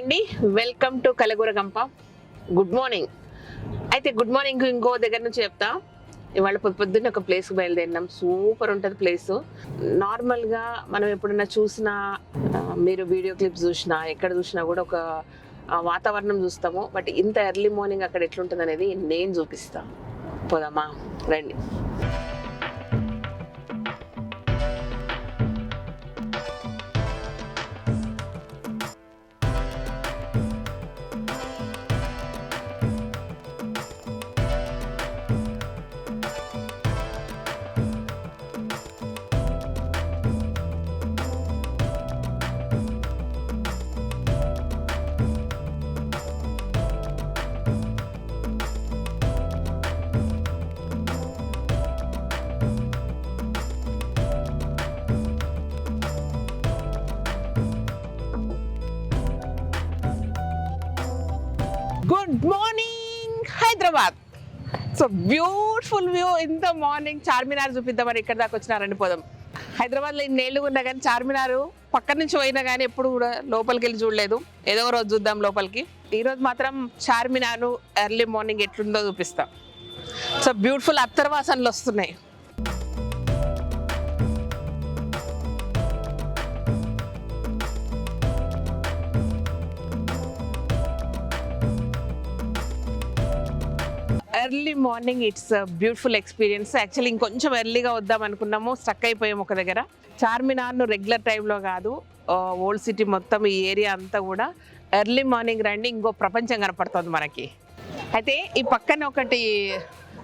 అండి, welcome to కలగూర గంప. Good morning. అయితే గుడ్ మార్నింగ్ ఇంకో దగ్గర నుంచి చెప్తా. ఇవాళ పొద్దున్న ఒక ప్లేస్కి బయలుదేరినాం. సూపర్ ఉంటుంది ప్లేస్. నార్మల్గా మనం ఎప్పుడన్నా చూసినా, మీరు వీడియో క్లిప్స్ చూసినా, ఎక్కడ చూసినా కూడా ఒక వాతావరణం చూస్తాము. బట్ ఇంత ఎర్లీ మార్నింగ్ అక్కడ ఎట్లుంటుంది అనేది నేను చూపిస్తా. పోదామా, రండి. Good morning Hyderabad. So beautiful view. ఇంత మార్నింగ్ చార్మినార్ చూపిద్దామని ఇక్కడ దాకా వచ్చినారండి. పోదాం. హైదరాబాద్లో ఇన్నేళ్ళు ఉన్నా కానీ చార్మినార్ పక్క నుంచి పోయినా కానీ ఎప్పుడు కూడా లోపలికి వెళ్ళి చూడలేదు. ఏదో రోజు చూద్దాం లోపలికి. ఈరోజు మాత్రం చార్మినార్ ఎర్లీ మార్నింగ్ ఎట్లుందో చూపిస్తాం. సో బ్యూటిఫుల్ అత్తర్వాసనలు వస్తున్నాయి. Early morning it's beautiful experience. Actually ఇంకొంచెం ఎర్లీగా వద్దాం అనుకున్నాము, స్టక్ అయిపోయాము ఒక దగ్గర. చార్మినార్ను రెగ్యులర్ టైంలో కాదు, ఓల్డ్ సిటీ మొత్తం ఈ ఏరియా అంతా కూడా ఎర్లీ మార్నింగ్ రండి, ఇంకో ప్రపంచం కనపడుతుంది మనకి. అయితే ఈ పక్కన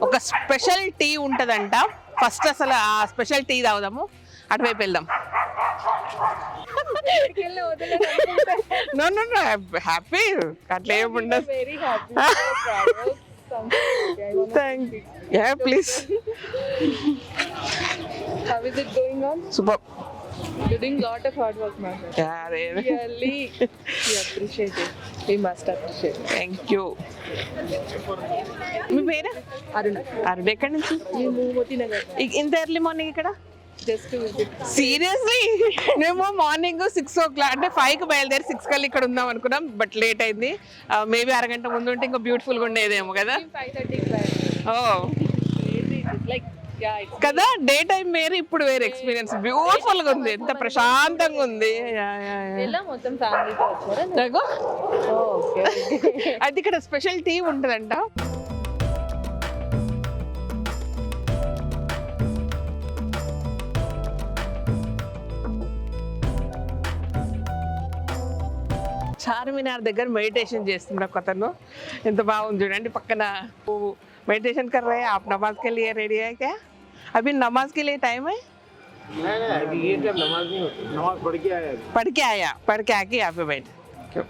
ఒక స్పెషల్ టీ ఉంటుందంట. ఫస్ట్ అసలు ఆ స్పెషల్ టీ తాగుదాము, అటువైపు వెళ్దాం. హ్యాపీ అట్లా ఏముండదు. Thank you. Yeah, please. How is it going on? Super. You're doing a lot of hard work, ma'am. Yeah, really. Really, we appreciate it. We must appreciate it. Thank you. మీ పేరు? Aruna. అరుణ. ఎక్కడి నుంచి? మేము మోతీనగర్. ఇంత early morning ఇక్కడ? Just to visit. Seriously మేము morning 6 o'clock అంటే 5కి బయలుదేరి 6 కల్లా ఇక్కడ ఉందాం అనుకున్నాం. బట్ లేట్ అయింది. మేబీ అరగంట ముందు ఉంటే ఇంకా బ్యూటిఫుల్గా ఉండేదేమో కదా. 5:30. ఓ Like, yeah, it's కదా. డే టైం వేరు, ఇప్పుడు వేరే ఎక్స్పీరియన్స్. బ్యూటిఫుల్గా ఉంది, ఎంత ప్రశాంతంగా ఉంది. ఎలా మొత్తం ఫ్యామిలీతో వచ్చారా? ఓకే. అది ఇక్కడ స్పెషల్ టీ ఉంటుందంట. చార్మినార్ దగ్గర మెడిటేషన్ చేస్తున్నా కొత్తను. ఎంత బాగుంది చూడండి. పక్కన मेडिटेशन कर रहे हैं आप? नमाज के लिए रेडी है क्या? अभी नमाज के लिए टाइम है? नहीं, ये टाइम नमाज नहीं होती, नमाज पढ़ के आया। पढ़ के आके यहाँ पे बैठ. क्यों?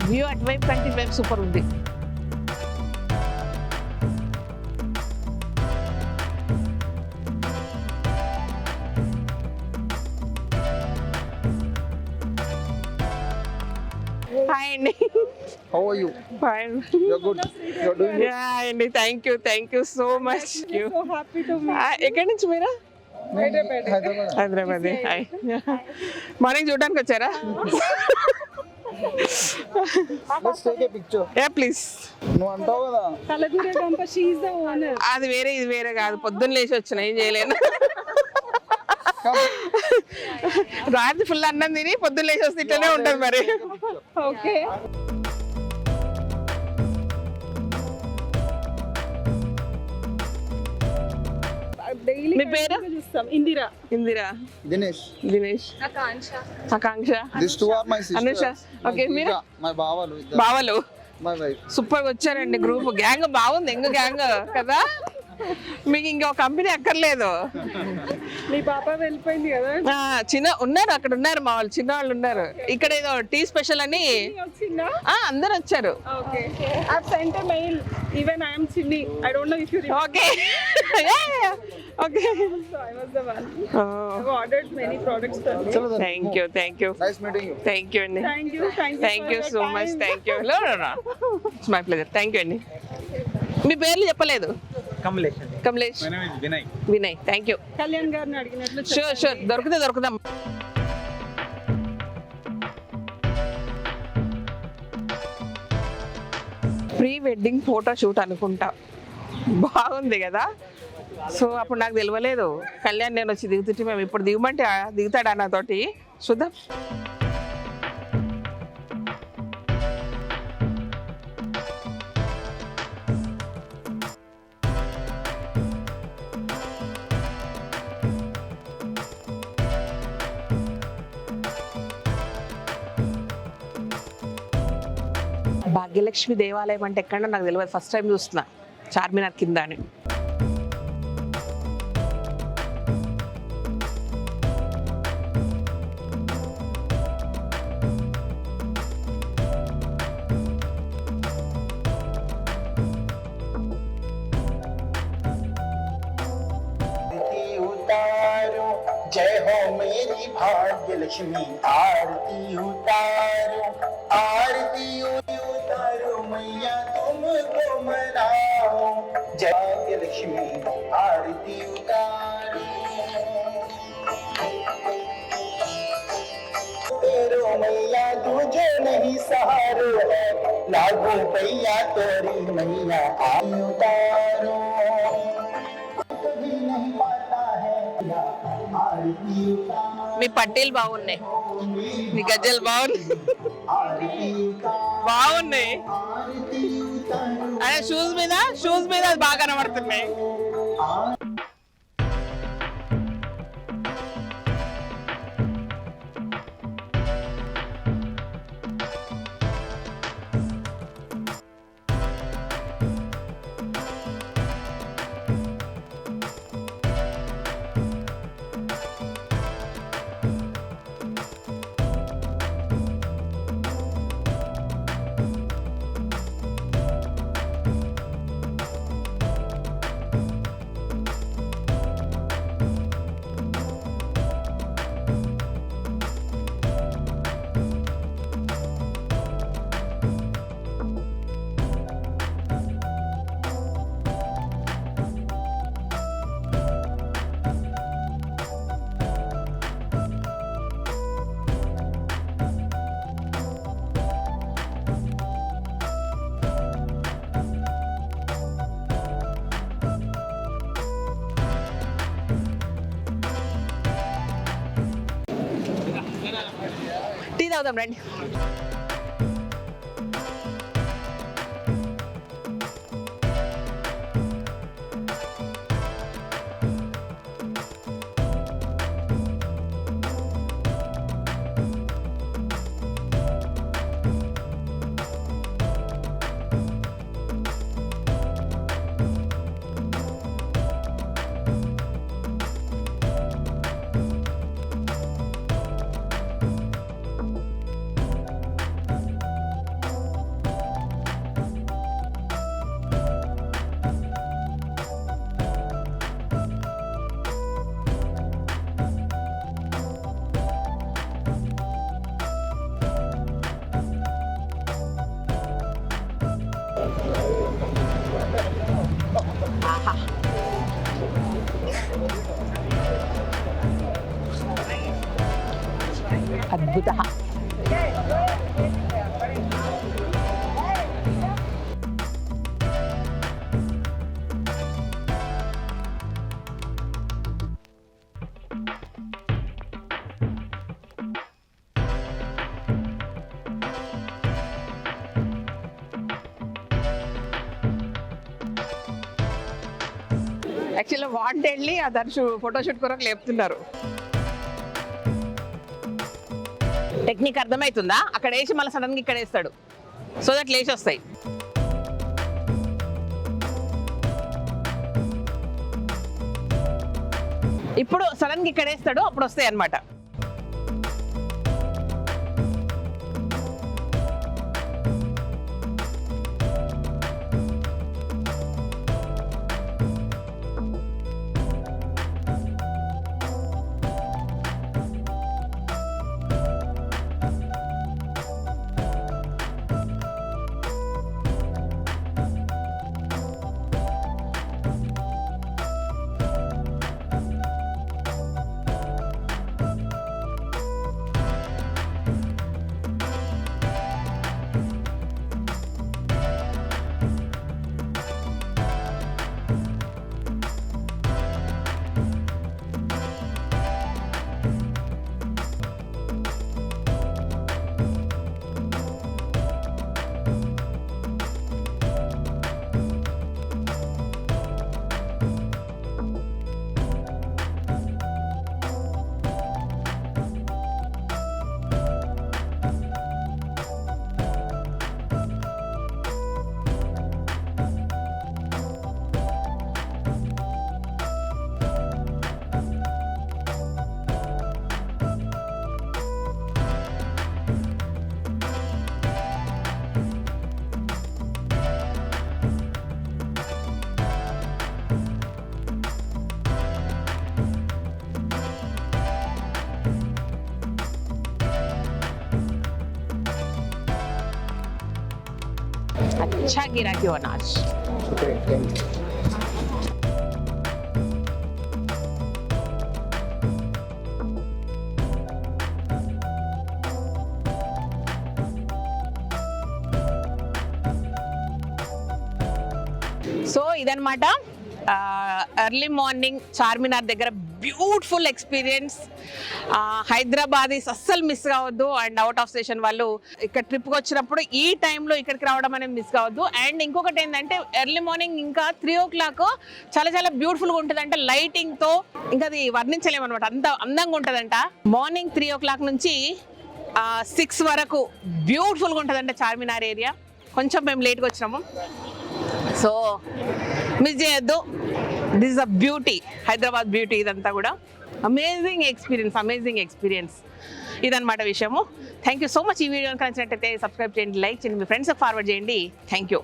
వ్యూ అటువైపు కంటే ఇటువైపు సూపర్ ఉంది. హాయ్ అండి. How are you? Fine. You're good. You're doing good. అండి. Thank you so much. So happy to meet. ఎక్కడి నుంచి మీరు? హైదరాబాద్. హాయ్. మార్నింగ్ చూడడానికి వచ్చారా? Let's take a picture. Yeah please. నువ్వు అంటావు కదా Kalagura Gampa, she is the owner. అది వేరే ఇది వేరే కాదు. పొద్దున్న లేచి వచ్చిన, ఏం చేయలేను. రాత్రి ఫుల్ అన్నం తిని పొద్దున్న లేచి వస్తే ఇట్లనే ఉంటుంది మరి. ఓకే. మీ పేరు? ఇందిరా. దినేష్ ఆకాంక్ష. These two are my sisters. Anusha. Okay. మీరు? my Bavalu. Bavalu. My wife. Super గా వచ్చారండి. గ్రూప్ గ్యాంగ్ బాగుంది. ఎంగ గ్యాంగ్ కదా. మీకు ఇంకో కంపెనీ అక్కర్లేదు. మీ పాప వెళ్ళిపోయింది కదా. చిన్న ఉన్నారు, అక్కడ ఉన్నారు మా వాళ్ళు, చిన్న వాళ్ళు ఉన్నారు. ఇక్కడ ఏదో టీ స్పెషల్ అని అందరు వచ్చారు. Okay. I've sent a mail. Even I am Chilli. I don't know if you remember. Okay. Okay. So I was the one. I've ordered many products from you. Thank you Nice meeting you. Thank you అండి. Thank you thank you for so your much. time. Thank you. It's my pleasure. Thank you అండి. మీ పేర్లు చెప్పలేదు. Kamlesh. Kamlesh, My name is Vinay. Vinay. Thank you. Kalyan గారిని అడిగినట్లు sure దొరుకుదాం. Pre wedding photo shoot అనుకుంటా. బాగుంది కదా. సో అప్పుడు నాకు తెలియలేదు. కళ్యాణ్ నేను వచ్చి దిగుతుంటే మేము ఇప్పుడు దిగమంటే దిగుతాడా నాతోటి. చూద్దాం. భాగ్యలక్ష్మి దేవాలయం అంటే ఎక్కడ నాకు తెలియదు. ఫస్ట్ టైం చూస్తున్నా చార్మినార్ కింద అని. जय हो मेरी भाग्य लक्ष्मी आरती उतारो मैया तुमको मनाओ जय भाग्य लक्ष्मी आरती उतारो तेरो मैया तुझे नहीं सहारो है लागू पैया तोरी मैया आरती उतारो कभी नहीं पाता है आरती उतारो మీ పట్టీలు బాగున్నాయి, మీ గజ్జలు బాగున్నాయి. అదే షూస్ మీద అది బాగా కనబడుతున్నాయి. టీ తాగుదాం రండి. అద్భుత. యాక్చువల్గా వాంటెడ్లీ ఆ దాని ఫోటోషూట్ కొరకు లేపుతున్నారు. టెక్నిక్ అర్థమవుతుందా? అక్కడ వేసి మళ్ళీ సడన్గా ఇక్కడ వేస్తాడు, సో దట్ లేచి వస్తాయి. ఇప్పుడు సడన్గా ఇక్కడ వేస్తాడు, అప్పుడు వస్తాయి అన్నమాట. अच्छा गिराकी हो नाच. సో ఇదన్నమాట ఎర్లీ మార్నింగ్ చార్మినార్ దగ్గర బ్యూటిఫుల్ ఎక్స్పీరియన్స్. హైదరాబాద్ అస్సలు మిస్ కావద్దు. అండ్ అవుట్ ఆఫ్ స్టేషన్ వాళ్ళు ఇక్కడ ట్రిప్కి వచ్చినప్పుడు ఈ టైంలో ఇక్కడికి రావడం అనేది మిస్ కావద్దు. అండ్ ఇంకొకటి ఏంటంటే ఎర్లీ మార్నింగ్ ఇంకా 3 o'clock చాలా చాలా బ్యూటిఫుల్గా ఉంటుంది. అంటే లైటింగ్తో ఇంకా అది వర్ణించలేమన్నమాట, అంత అందంగా ఉంటుందంట. మార్నింగ్ 3 o'clock నుంచి 6 వరకు బ్యూటిఫుల్గా ఉంటుందంట చార్మినార్ ఏరియా. కొంచెం మేము లేట్గా వచ్చినాము, సో మిస్ చేయొద్దు. This is a beauty, Hyderabad beauty. ఇదంతా కూడా అమేజింగ్ ఎక్స్పీరియన్స్ ఇదన్నమాట విషయము. Thank you so much. ఈ వీడియోని నచ్చినట్టయితే సబ్స్క్రైబ్ చేయండి, లైక్ చేయండి, మీ ఫ్రెండ్స్కి ఫార్వర్డ్ చేయండి. Thank you.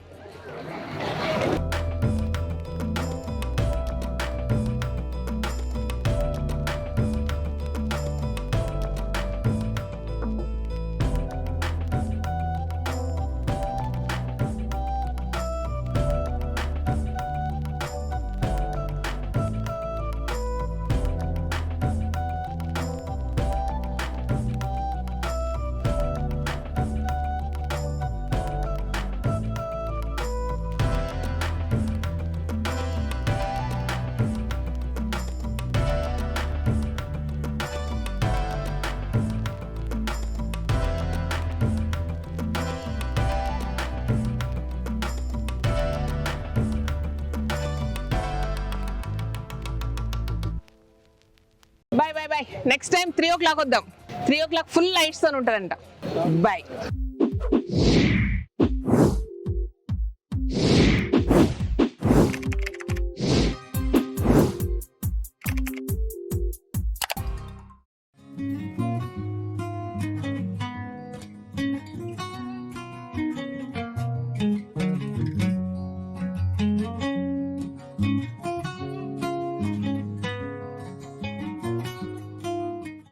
Bye. Next time 3 o'clock వద్దాం. 3 o'clock ఫుల్ లైట్స్ తో ఉంటుందంట. బాయ్.